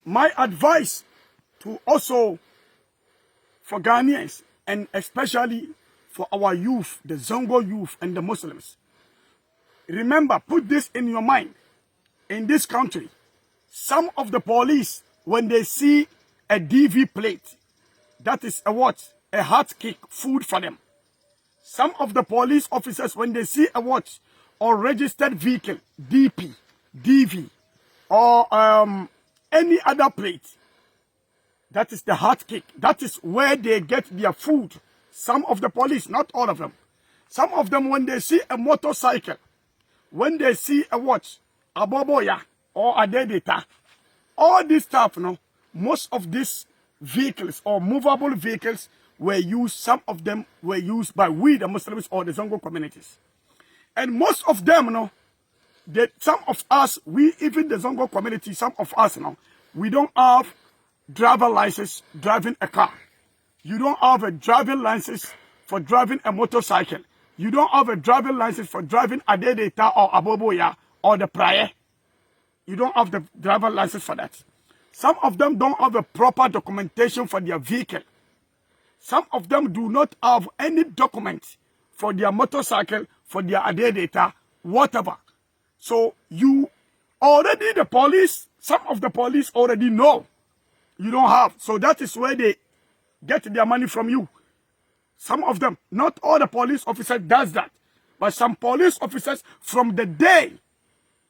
My advice to also for Ghanaians and especially for our youth, the Zongo youth and the Muslims. Remember, put this in your mind. In this country, some of the police, when they see a DV plate, that is a what? A hot cake, food for them. Some of the police officers, when they see a what? Or registered vehicle, DP, DV, or any other plate, that is the hot cake. That is where they get their food. Some of the police, not all of them. Some of them, when they see a motorcycle, when they see a watch, a boboya, or a dedeta, all this stuff, no, most of these vehicles or movable vehicles were used, some of them were used by we, the Muslims or the Zongo communities. And most of them, no, some of us, we, even the Zongo community, some of us, no, we don't have driver license driving a car. You don't have a driving license for driving a motorcycle. You don't have a driving license for driving a dedeta or a boboya or the prayer. You don't have the driver license for that. Some of them don't have a proper documentation for their vehicle. Some of them do not have any document for their motorcycle, for their dedeta, whatever. So you already, the police, some of the police already know you don't have. So that is where they get their money from you. Some of them, not all the police officers does that. But some police officers, from the day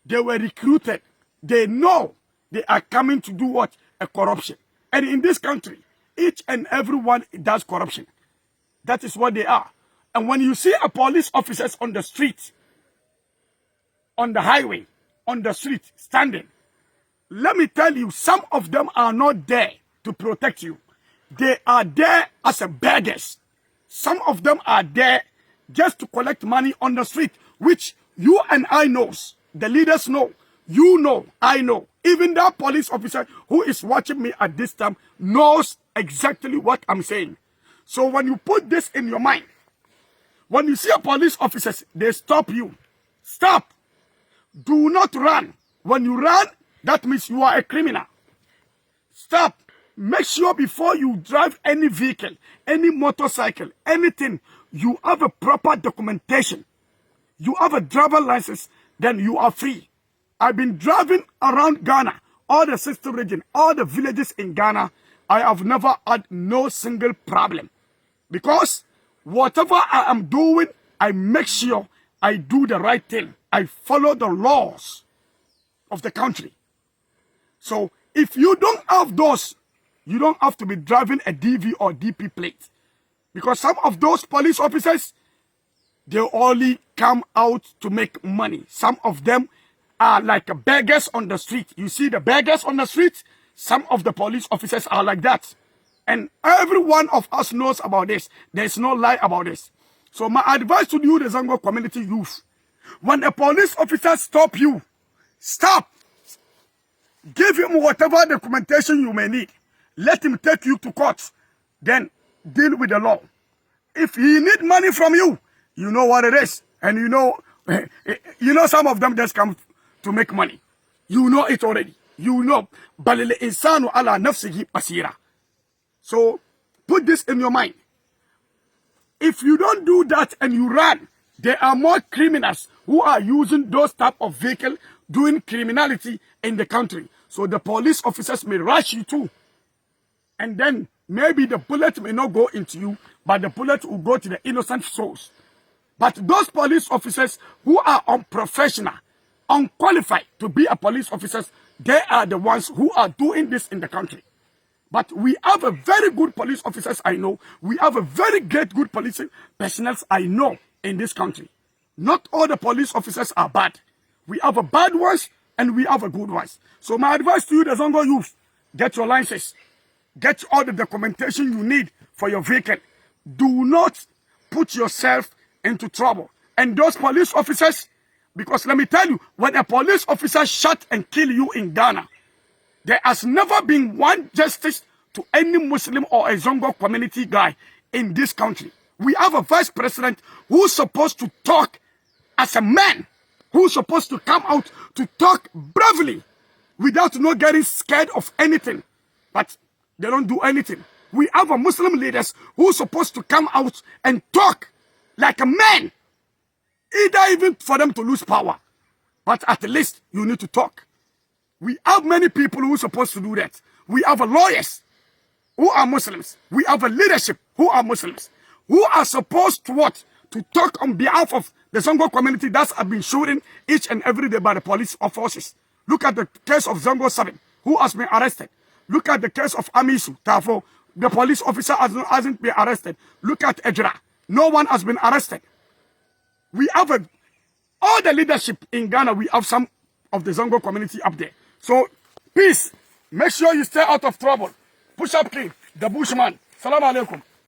they were recruited, they know they are coming to do what? A corruption. And in this country, each and everyone does corruption. That is what they are. And when you see a police officers on the street, on the highway, on the street, standing, let me tell you, some of them are not there to protect you. They are there as a beggars. Some of them are there just to collect money on the street, which you and I knows. The leaders know. You know. I know. Even that police officer who is watching me at this time knows exactly what I'm saying. So when you put this in your mind, when you see a police officer, they stop you. Stop. Do not run. When you run, that means you are a criminal. Stop. Make sure before you drive any vehicle, any motorcycle, anything, you have a proper documentation. You have a driver license, then you are free. I've been driving around Ghana, all the 60 regions, all the villages in Ghana. I have never had no single problem. Because whatever I am doing, I make sure I do the right thing. I follow the laws of the country. So if you don't have those, you don't have to be driving a DV or DP plate. Because some of those police officers, they only come out to make money. Some of them are like beggars on the street. You see the beggars on the street? Some of the police officers are like that. And every one of us knows about this. There's no lie about this. So my advice to you, the Zongo community youth, when a police officer stop you, stop. Give him whatever documentation you may need. Let him take you to court. Then deal with the law. If he need money from you, you know what it is. And you know some of them just come to make money. You know it already. You know. Balil insanu ala nafsihi basira. So put this in your mind. If you don't do that and you run, there are more criminals who are using those type of vehicle doing criminality in the country. So the police officers may rush you too. And then maybe the bullet may not go into you, but the bullet will go to the innocent souls. But those police officers who are unprofessional, unqualified to be a police officers, they are the ones who are doing this in the country. But we have a very good police officers I know. We have a very great good police personnel I know in this country. Not all the police officers are bad. We have a bad ones and we have a good ones. So my advice to you, the Zongo youth, get your license. Get all the documentation you need for your vehicle. Do not put yourself into trouble. And those police officers, because let me tell you, when a police officer shot and kill you in Ghana, there has never been one justice to any Muslim or a Zongo community guy in this country. We have a vice president who's supposed to talk as a man, who's supposed to come out to talk bravely without not getting scared of anything. But they don't do anything. We have a Muslim leaders who are supposed to come out and talk like a man. Either even for them to lose power. But at least you need to talk. We have many people who are supposed to do that. We have lawyers who are Muslims. We have a leadership who are Muslims. Who are supposed to what? To talk on behalf of the Zongo community that have been shooting each and every day by the police forces. Look at the case of Zongo 7, who has been arrested. Look at the case of Amisu Tafo. The police officer hasn't been arrested. Look at Ejra. No one has been arrested. We have all the leadership in Ghana. We have some of the Zongo community up there. So, peace. Make sure you stay out of trouble. Push up king, the Bushman. Salam alaikum.